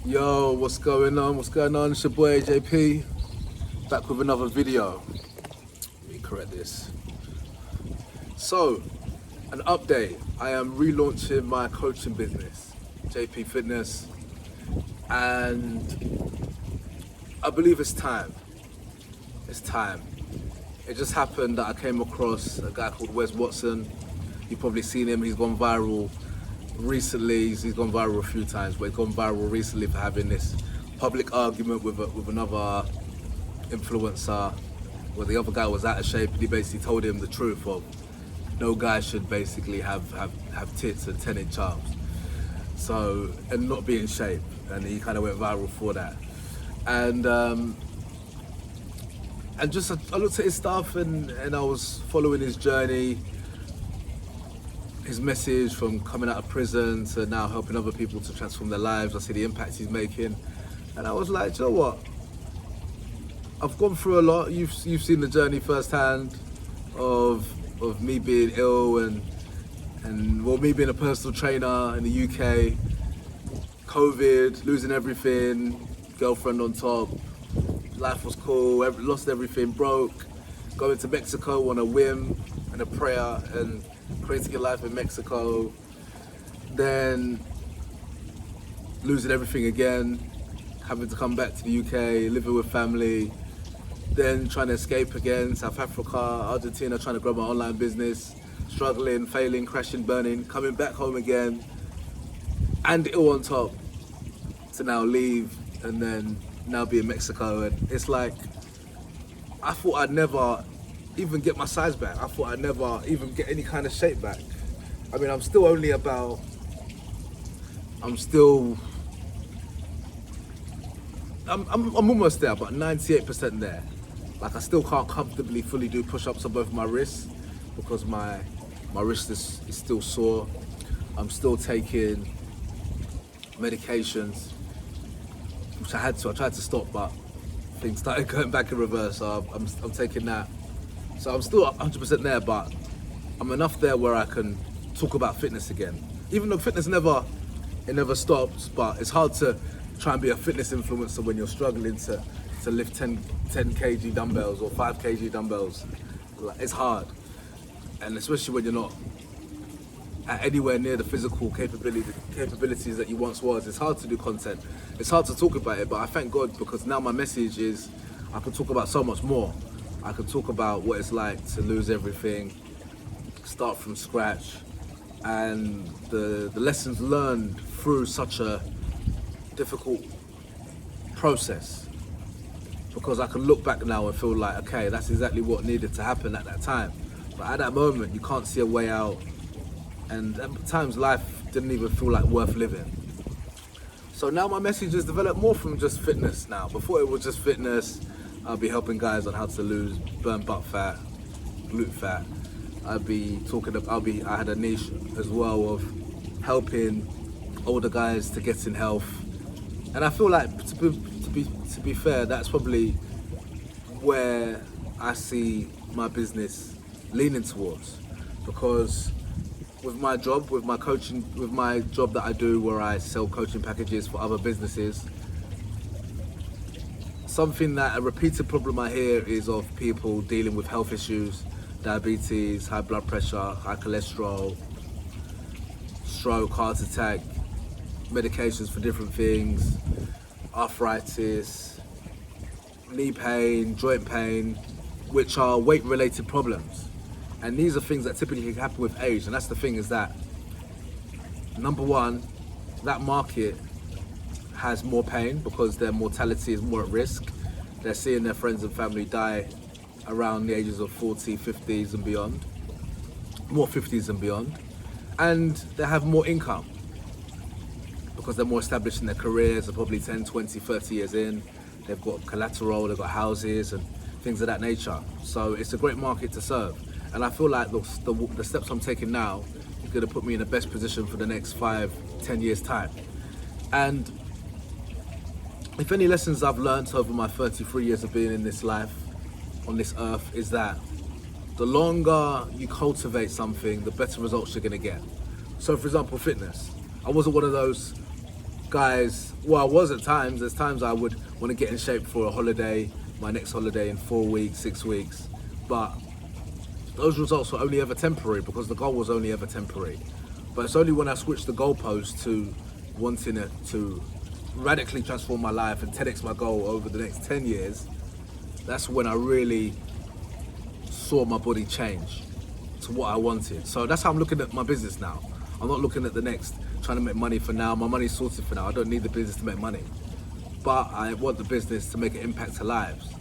Yo, what's going on? What's going on? It's your boy JP, back with another video. Let me correct this. So, an update. I am relaunching my coaching business, JP Fitness, and I believe it's time. It's time. It just happened that I came across a guy called Wes Watson. You've probably seen him. He's gone viral recently. He's gone viral a few times, but he's gone viral recently for having this public argument with another influencer where the other guy was out of shape, and he basically told him the truth of no guy should basically have tits and 10-inch arms, so, and not be in shape, and he kind of went viral for that. And just I looked at his stuff and I was following his journey, his message from coming out of prison to now helping other people to transform their lives. I see the impact he's making, and I was like, you know what? I've gone through a lot. You've seen the journey firsthand of me being ill and well, me being a personal trainer in the UK, COVID, losing everything, girlfriend on top. Life was cool, lost everything, broke, going to Mexico on a whim and a prayer and creating a life in Mexico, then losing everything again, having to come back to the UK, living with family, then trying to escape again, South Africa, Argentina, trying to grow my online business, struggling, failing, crashing, burning, coming back home again, and ill on top, to now leave and then now be in Mexico. And it's like, I thought I'd never even get my size back. I thought I'd never even get any kind of shape back. I mean, I'm almost there, but 98% there. Like, I still can't comfortably fully do push-ups on both my wrists because my wrist is still sore. I'm still taking medications, which I had to. I tried to stop, but things started going back in reverse, so I'm taking that. So I'm still 100% there, but I'm enough there where I can talk about fitness again. Even though fitness never stops, but it's hard to try and be a fitness influencer when you're struggling to lift 10 kg dumbbells or 5 kg dumbbells. It's hard, and especially when you're not at anywhere near the physical capabilities that you once was. It's hard to do content. It's hard to talk about it, but I thank God because now my message is I can talk about so much more. I can talk about what it's like to lose everything, start from scratch, and the lessons learned through such a difficult process. Because I can look back now and feel like, okay, that's exactly what needed to happen at that time. But at that moment, you can't see a way out. And at times life didn't even feel like worth living. So now my message has developed more from just fitness now. Before it was just fitness, I'll be helping guys on how to burn butt fat, glute fat. I had a niche as well of helping older guys to get in health. And I feel like, to be fair, that's probably where I see my business leaning towards. Because with my job, with my coaching, with my job that I do where I sell coaching packages for other businesses, something that a repeated problem I hear is of people dealing with health issues, diabetes, high blood pressure, high cholesterol, stroke, heart attack, medications for different things, arthritis, knee pain, joint pain, which are weight-related problems. And these are things that typically happen with age. And that's the thing, is that, number one, that market has more pain because their mortality is more at risk. They're seeing their friends and family die around the ages of 40, 50s and beyond, more 50s and beyond. And they have more income because they're more established in their careers. They're probably 10, 20, 30 years in. They've got collateral, they've got houses and things of that nature. So it's a great market to serve. And I feel like the steps I'm taking now is going to put me in the best position for the next 5, 10 years time. And if any lessons I've learned over my 33 years of being in this life, on this earth, is that the longer you cultivate something, the better results you're going to get. So for example, fitness. I wasn't one of those guys, well, I was at times. There's times I would want to get in shape for a holiday, my next holiday in 4 weeks, 6 weeks. But those results were only ever temporary because the goal was only ever temporary. But it's only when I switched the goalpost to wanting it to radically transform my life and 10x my goal over the next 10 years, that's when I really saw my body change to what I wanted. So that's how I'm looking at my business now. I'm not looking at the next, trying to make money for now. My money's sorted for now. I don't need the business to make money. But I want the business to make an impact to lives.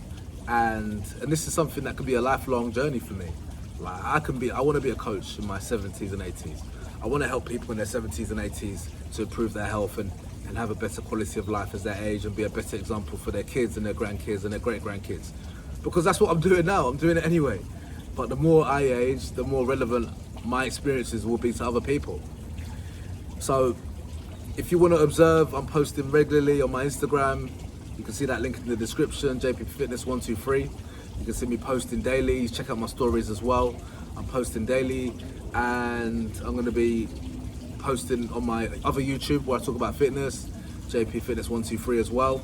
And this is something that could be a lifelong journey for me. Like I want to be a coach in my 70s and 80s. I want to help people in their 70s and 80s to improve their health and have a better quality of life as they age and be a better example for their kids and their grandkids and their great-grandkids. Because that's what I'm doing now. I'm doing it anyway. But the more I age, the more relevant my experiences will be to other people. So if you want to observe, I'm posting regularly on my Instagram. You can see that link in the description, JP Fitness 123. You can see me posting daily. Check out my stories as well. I'm posting daily, and I'm going to be posting on my other YouTube where I talk about fitness, JP Fitness 123 as well.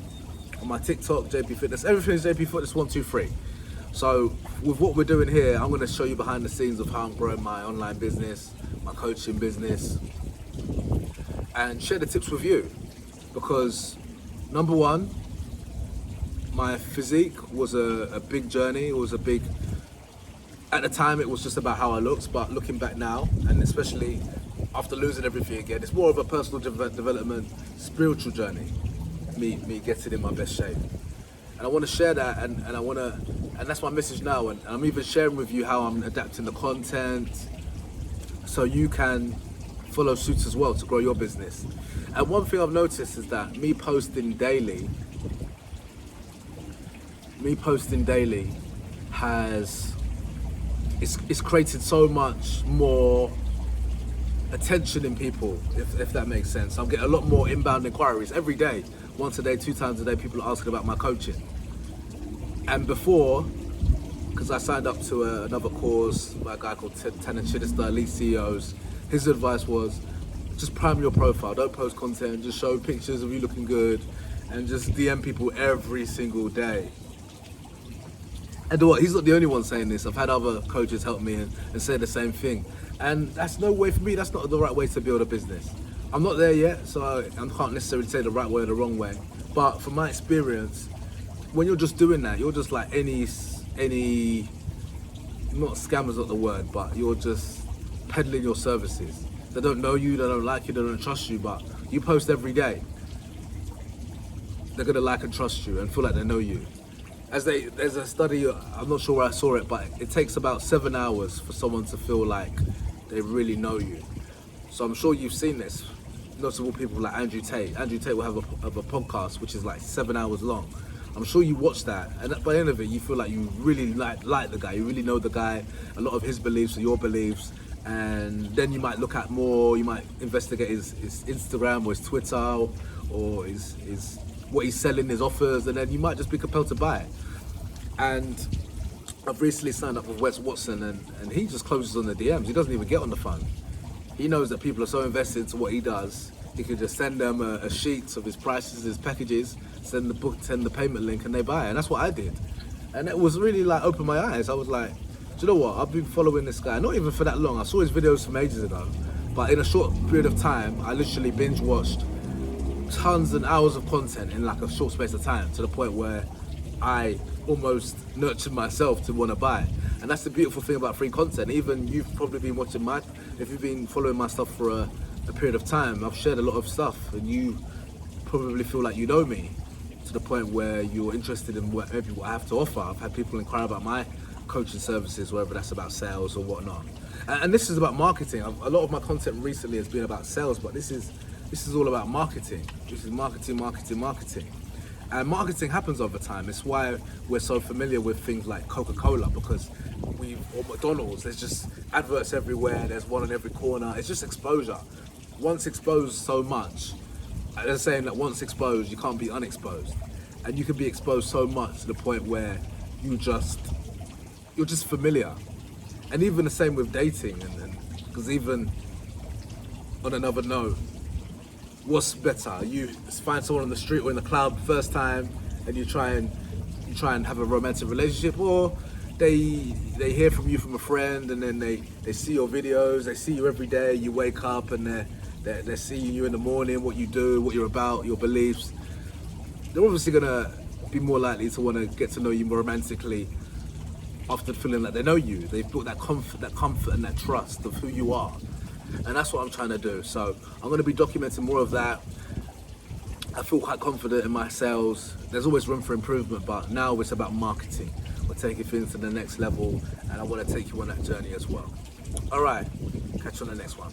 On my TikTok, JP Fitness, everything is JP Fitness 123. So with what we're doing here, I'm going to show you behind the scenes of how I'm growing my online business, my coaching business, and share the tips with you. Because number one, my physique was a big journey. It was a big, at the time it was just about how I looked, but looking back now, and especially after losing everything again, it's more of a personal development, spiritual journey, me getting in my best shape. And I want to share that, and that's my message now, and I'm even sharing with you how I'm adapting the content so you can follow suit as well to grow your business. And one thing I've noticed is that me posting daily has it's created so much more attention in people, if that makes sense. I'm getting a lot more inbound inquiries every day, once a day, 2 times a day. People are asking about my coaching. And before, because I signed up to another course by a guy called Tanner Chidester, Elite CEOs, his advice was just prime your profile, don't post content, just show pictures of you looking good and just DM people every single day. And what, he's not the only one saying this. I've had other coaches help me and say the same thing. And that's no way for me, that's not the right way to build a business. I'm not there yet, so I can't necessarily say the right way or the wrong way. But from my experience, when you're just doing that, you're just like any, not scammer's not the word, but you're just peddling your services. They don't know you, they don't like you, they don't trust you, but you post every day. They're gonna like and trust you and feel like they know you. There's a study, I'm not sure where I saw it, but it takes about 7 hours for someone to feel like they really know you. So I'm sure you've seen this. Notable people like Andrew Tate. Andrew Tate will have a podcast which is like 7 hours long. I'm sure you watch that, and by the end of it, you feel like you really like the guy. You really know the guy, a lot of his beliefs are your beliefs, and then you might look at more. You might investigate his Instagram or his Twitter or his what he's selling, his offers, and then you might just be compelled to buy it. And I've recently signed up with Wes Watson, and he just closes on the DMs. He doesn't even get on the phone. He knows that people are so invested into what he does, he can just send them a sheet of his prices, his packages, send the payment link, and they buy it. And that's what I did. And it was really like opened my eyes. I was like, do you know what? I've been following this guy, not even for that long. I saw his videos from ages ago, but in a short period of time, I literally binge watched tons and hours of content in like a short space of time, to the point where I almost nurtured myself to want to buy. And that's the beautiful thing about free content. Even you've probably been watching if you've been following my stuff for a period of time, I've shared a lot of stuff, and you probably feel like you know me, to the point where you're interested in what I have to offer. I've had people inquire about my coaching services, whether that's about sales or whatnot. And this is about marketing. A lot of my content recently has been about sales, but this is all about marketing. This is marketing. And marketing happens over time. It's why we're so familiar with things like Coca-Cola, because or McDonald's, there's just adverts everywhere, there's one on every corner. It's just exposure. Once exposed so much, they're saying that once exposed, you can't be unexposed. And you can be exposed so much to the point where you're just familiar. And even the same with dating, because even on another note, what's better? You find someone on the street or in the club first time, and you try and have a romantic relationship, or they hear from you from a friend, and then they see your videos, they see you every day. You wake up and they're seeing you in the morning, what you do, what you're about, your beliefs. They're obviously gonna be more likely to want to get to know you more romantically after feeling like they know you. They've built that comfort and that trust of who you are. And that's what I'm trying to do. So I'm going to be documenting more of that. I feel quite confident in my sales. There's always room for improvement, but now it's about marketing. We're taking things to the next level, and I want to take you on that journey as well. All right, catch you on the next one.